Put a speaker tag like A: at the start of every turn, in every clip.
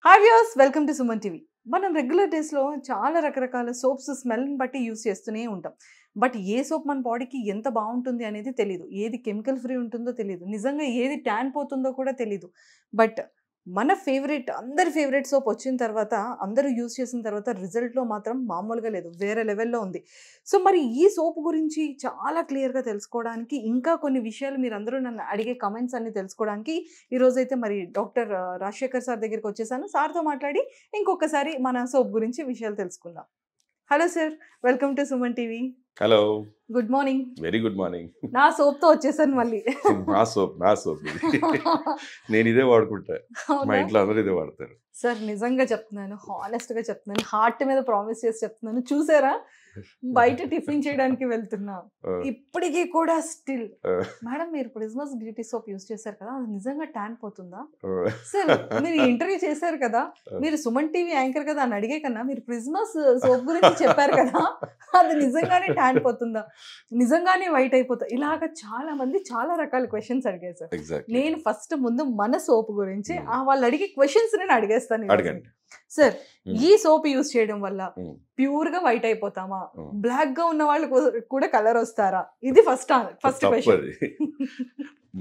A: Hi viewers, welcome to Suman TV. మనం regular డేస్లో చాలా రకరకాల సోప్స్ స్మెల్ని బట్టి యూస్ చేస్తూనే ఉంటాం. బట్ ఏ సోప్ మన బాడీకి ఎంత బాగుంటుంది అనేది తెలియదు. ఏది కెమికల్ ఫ్రీ ఉంటుందో తెలియదు. నిజంగా ఏది ట్యాన్ పోతుందో కూడా తెలియదు. బట్ మన ఫేవరెట్, అందరి ఫేవరెట్ సోప్ వచ్చిన తర్వాత, అందరూ యూస్ చేసిన తర్వాత రిజల్ట్లో మాత్రం మామూలుగా లేదు, వేరే లెవెల్లో ఉంది. సో మరి ఈ సోప్ గురించి చాలా క్లియర్గా తెలుసుకోవడానికి, ఇంకా కొన్ని విషయాలు మీరు అందరూ నన్ను అడిగే కమెంట్స్ అన్ని తెలుసుకోవడానికి ఈరోజైతే మరి డాక్టర్ రాజశేఖర్ సార్ దగ్గరికి వచ్చేసాను. సార్తో మాట్లాడి ఇంకొకసారి మన సోప్ గురించి విషయాలు తెలుసుకుందాం. Hello sir, welcome to Suman TV.
B: Hello,
A: good morning.
B: Very good morning.
A: నా సోప్తో వచ్చేసాను మళ్ళీ.
B: నా సోప్ నేను ఇదే వాడుకుంటా. మా ఇంట్లో అందరూ ఇదే వాడతారు.
A: సార్ నిజంగా చెప్తున్నాను, హానెస్ట్గా చెప్తున్నాను, హార్ట్ మీద ప్రామిస్ చేసి చెప్తున్నాను. చూసారా, బయట టిఫిన్ చేయడానికి వెళ్తున్నా, ఇప్పటికీ కూడా స్టిల్ మేడం మీరు ప్రిజ్మస్ బ్యూటీ సోప్ యూస్ చేశారు కదా, అది నిజంగా ట్యాన్ పోతుందా? సార్ మీరు ఇంటర్వ్యూ చేశారు కదా, మీరు సుమన్ టీవీ యాంకర్ కదా అని అడిగే కన్నా మీరు ప్రిజ్మస్ సోప్ గురించి చెప్పారు కదా, అది నిజంగానే ట్యాన్ పోతుందా, నిజంగానే వైట్ అయిపోతా, ఇలాగ చాలా మంది చాలా రకాల క్వశ్చన్స్ అడిగారు సార్. నేను ఫస్ట్ ముందు మన సోప్ గురించి వాళ్ళు అడిగే క్వశ్చన్స్ నేను అడిగేస్తాను. సార్ ఈ సోప్ యూస్ చేయడం వల్ల ప్యూర్ గా వైట్ అయిపోతామా, బ్లాక్ గా ఉన్న వాళ్ళు కూడా కలర్ వస్తారా? ఇది ఫస్ట్ క్వశ్చన్.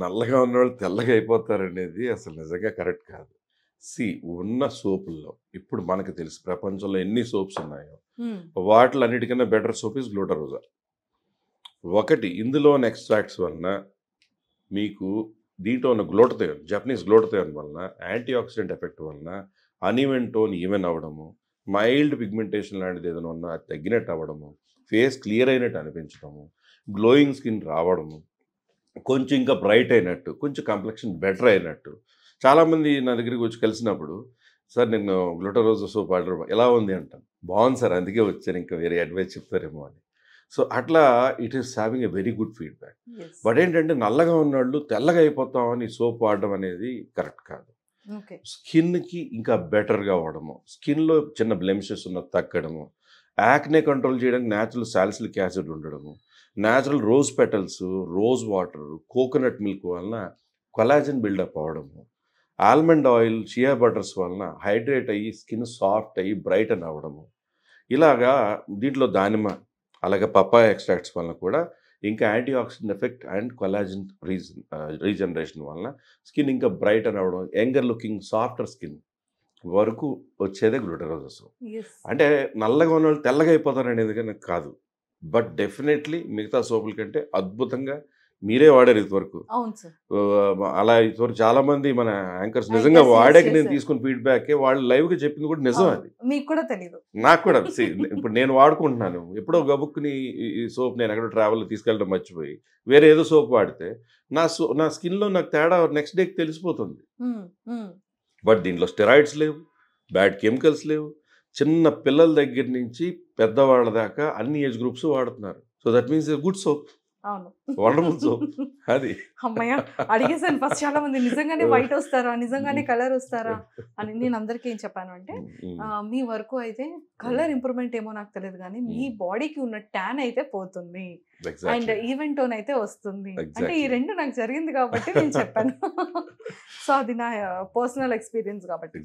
B: నల్లగా ఉన్న వాళ్ళు తెల్లగా అయిపోతారు అనేది అసలు నిజంగా కరెక్ట్ కాదు. ఉన్న సోపుల్లో ఇప్పుడు మనకు తెలుసు ప్రపంచంలో ఎన్ని సోప్స్ ఉన్నాయో వాటిలో అన్నిటికన్నా బెటర్ సోప్ ఇస్ గ్లూటారోజా. ఒకటి, ఇందులో ఉన్న ఎక్స్ట్రాక్ట్స్ వలన మీకు దీంట్లో ఉన్న గ్లూటథయోన్, జపనీస్ గ్లూటథయోన్ వలన యాంటీ ఆక్సిడెంట్ ఎఫెక్ట్ వలన అన్ఈవెన్ టోన్ ఈవెన్ అవ్వడము, మైల్డ్ పిగ్మెంటేషన్ లాంటిది ఏదైనా ఉన్నా అది తగ్గినట్టు అవ్వడము, ఫేస్ క్లియర్ అయినట్టు అనిపించడము, గ్లోయింగ్ స్కిన్ రావడము, కొంచెం ఇంకా బ్రైట్ అయినట్టు, కొంచెం కాంప్లెక్షన్ బెటర్ అయినట్టు. చాలామంది నా దగ్గరికి వచ్చి కలిసినప్పుడు, సార్ నేను గ్లూటారోజా సోప్ ఆర్డర్ ఎలా ఉంది అంటాను. బాగుంది సార్, అందుకే వచ్చాను, ఇంకా వేరే అడ్వైస్ చెప్తారేమో అని. సో అట్లా it is having a very good feedback. But ఏంటంటే నల్లగా ఉన్నవాళ్ళు తెల్లగా అయిపోతామని సోప్ వాడడం అనేది కరెక్ట్ కాదు. స్కిన్కి ఇంకా బెటర్గా అవ్వడము, స్కిన్లో చిన్న బ్లెమిషెస్ ఉన్న తగ్గడము, యాక్నే కంట్రోల్ చేయడానికి న్యాచురల్ సాలిసిలిక్ యాసిడ్ ఉండడము, natural rose petals, rose water, coconut milk వలన కొలాజన్ బిల్డప్ అవ్వడము, ఆల్మండ్ ఆయిల్, చియా బటర్స్ వలన హైడ్రేట్ అయ్యి స్కిన్ సాఫ్ట్ అయ్యి బ్రైట్ అని అవ్వడము, ఇలాగా దీంట్లో దానిమ్మ అలాగే పప్పాయ ఎక్స్ట్రాక్ట్స్ వలన కూడా ఇంకా anti oxidant effect and collagen regeneration వలన స్కిన్ ఇంకా బ్రైట్ అని అవ్వడం, యంగర్ లుకింగ్ సాఫ్టర్ స్కిన్ వరకు వచ్చేదే గ్లూటారోజా సోప్. అంటే నల్లగా ఉన్న వాళ్ళు తెల్లగా అయిపోతారు అనేది కానీ కాదు. బట్ డెఫినెట్లీ మిగతా సోపుల కంటే అద్భుతంగా మీరే వాడారు ఇంతవరకు. అలా ఇంతవరకు చాలా మంది మన యాంకర్స్ నిజంగా వాడాక నేను తీసుకున్న ఫీడ్బ్యాక్ వాళ్ళు లైవ్ గా చెప్పింది కూడా నిజం. అది
A: మీకు కూడా తెలియదు,
B: నాకు కూడా. ఇప్పుడు నేను వాడుకుంటున్నాను, ఎప్పుడో గబుక్కుని ఈ సోప్ నేను ఎక్కడో ట్రావెల్లో తీసుకెళ్ళడం మర్చిపోయి వేరే ఏదో సోప్ వాడితే నా స్కిన్లో నాకు తేడా నెక్స్ట్ డేకి తెలిసిపోతుంది. బట్ దీంట్లో స్టెరాయిడ్స్ లేవు, బ్యాడ్ కెమికల్స్ లేవు, చిన్న పిల్లల దగ్గర నుంచి పెద్దవాళ్ళ దాకా అన్ని ఏజ్ గ్రూప్స్ వాడుతున్నారు. So that means good soap. Wonderful soap. అది
A: అమ్మయ్య అడిగేసాను ఫస్ట్ చాలా మంది, నిజంగానే వైట్ వస్తారా, నిజంగానే కలర్ వస్తారా అని. నేను అందరికీ ఏం చెప్పాను అంటే, మీ వరకు అయితే కలర్ ఇంప్రూవ్మెంట్ ఏమో నాకు తెలియదు కానీ మీ బాడీకి ఉన్న ట్యాన్ అయితే పోతుంది అండ్ ఈవెన్ టోన్ అయితే వస్తుంది. అంటే ఈ రెండు నాకు జరిగింది కాబట్టి నేను చెప్పాను. సో అది నా పర్సనల్ ఎక్స్పీరియన్స్ కాబట్టి.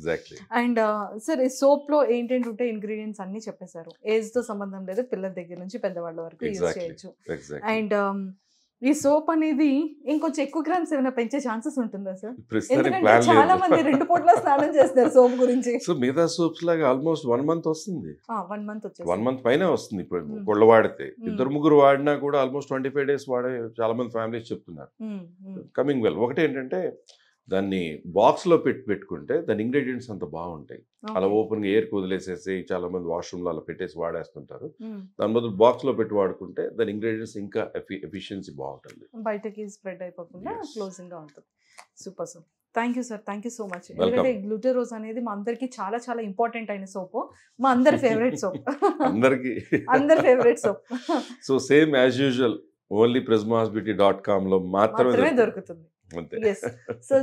A: అండ్ సార్ ఈ సోప్ లో ఏంటంటే ఉంటే ఇంగ్రీడియంట్స్ అన్ని చెప్పేశారు. ఏజ్ తో సంబంధం లేదు, పిల్లల దగ్గర నుంచి పెద్దవాళ్ళ వరకు యూజ్ చేయొచ్చు. అండ్ ఈ సోప్ అనేది ఇంకొంచెం ఎక్కువ గ్రామ్స్ ఏమైనా పెంచే ఛాన్సెస్ ఉంటుందా సార్? ఎందుకంటే చాలా మంది 2 పూట్ల స్నానం చేస్తారు సోప్ గురించి.
B: సో మిగతా సోప్స్ లాగా ఆల్మోస్ట్ 1 మంత్ వస్తుంది. 1 మంత్ పైన వస్తుంది. ఇప్పుడు కొళ్ళ వాడితే 2-3 వాడినా కూడా ఆల్మోస్ట్ 25 days వాడే చాలా మంది ఫ్యామిలీస్ చెప్తున్నారు. Coming well. ఒకటి ఏంటంటే దాన్ని బాక్స్లో పెట్టుకుంటే దాని ఇంగ్రీడియంట్స్ అంత బాగుంటాయి. అలా ఓపెన్గా ఎయిర్కి వదిలేసేసి చాలా మంది వాష్రూమ్లో అలా పెట్టేసి వాడేస్తుంటారు. దాని బదులు బాక్స్లో పెట్టి వాడుకుంటే దాని ఇంగ్రీడియంట్స్ ఇంకా ఎఫిషియన్సీ బాగుంటుంది,
A: బయటకి స్ప్రెడ్ అయిపోకుండా క్లోజింగ్గా ఉంటుంది. Super sir, thank you sir, thank you so much. ఎందుకంటే గ్లూటారోజా అనేది మా అందరికి చాలా చాలా ఇంపార్టెంట్ అయిన సోప్, మా అందరి ఫేవరెట్ సోప్, అందరి favourite soap.
B: So same as usual only prismasbeauty.com లో మాత్రమే
A: దొరుకుతుంది.
B: అంతే.
A: ఎస్. సో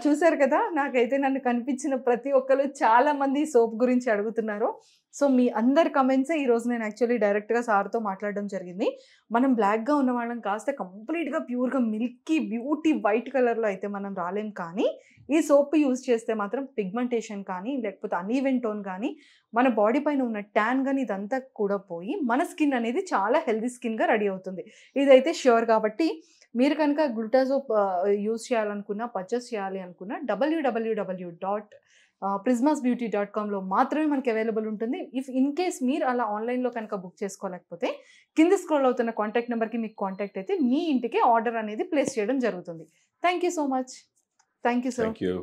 A: చూసారు కదా, నాకైతే నన్ను కనిపించిన ప్రతి ఒక్కరు చాలా మంది సోప్ గురించి అడుగుతున్నారు. సో మీ అందరి కమెంట్సే ఈరోజు నేను యాక్చువల్లీ డైరెక్ట్గా సార్తో మాట్లాడడం జరిగింది. మనం బ్లాక్గా ఉన్న వాళ్ళం కాస్త కంప్లీట్గా ప్యూర్గా మిల్కీ బ్యూటీ వైట్ కలర్లో అయితే మనం రాలేం, కానీ ఈ సోప్ యూజ్ చేస్తే మాత్రం పిగ్మెంటేషన్ కానీ లేకపోతే అన్ఈవెన్ టోన్ కానీ మన బాడీ పైన ఉన్న ట్యాన్ కానీ ఇదంతా కూడా పోయి మన స్కిన్ అనేది చాలా హెల్దీ స్కిన్గా రెడీ అవుతుంది. ఇదైతే ష్యూర్. కాబట్టి మీరు కనుక గ్లూటాసోప్ యూజ్ చేయాలనుకున్నా, పర్చేస్ చేయాలి అనుకున్నా www.prismasbeauty.comలో మాత్రమే మనకి అవైలబుల్ ఉంటుంది. ఇఫ్ ఇన్ కేస్ మీరు అలా ఆన్లైన్లో కనుక బుక్ చేసుకోలేకపోతే కింద స్క్రోల్ అవుతున్న కాంటాక్ట్ నెంబర్కి మీకు కాంటాక్ట్ అయితే మీ ఇంటికి ఆర్డర్ అనేది ప్లేస్ చేయడం జరుగుతుంది. Thank you so much. Thank you sir.
B: Thank you.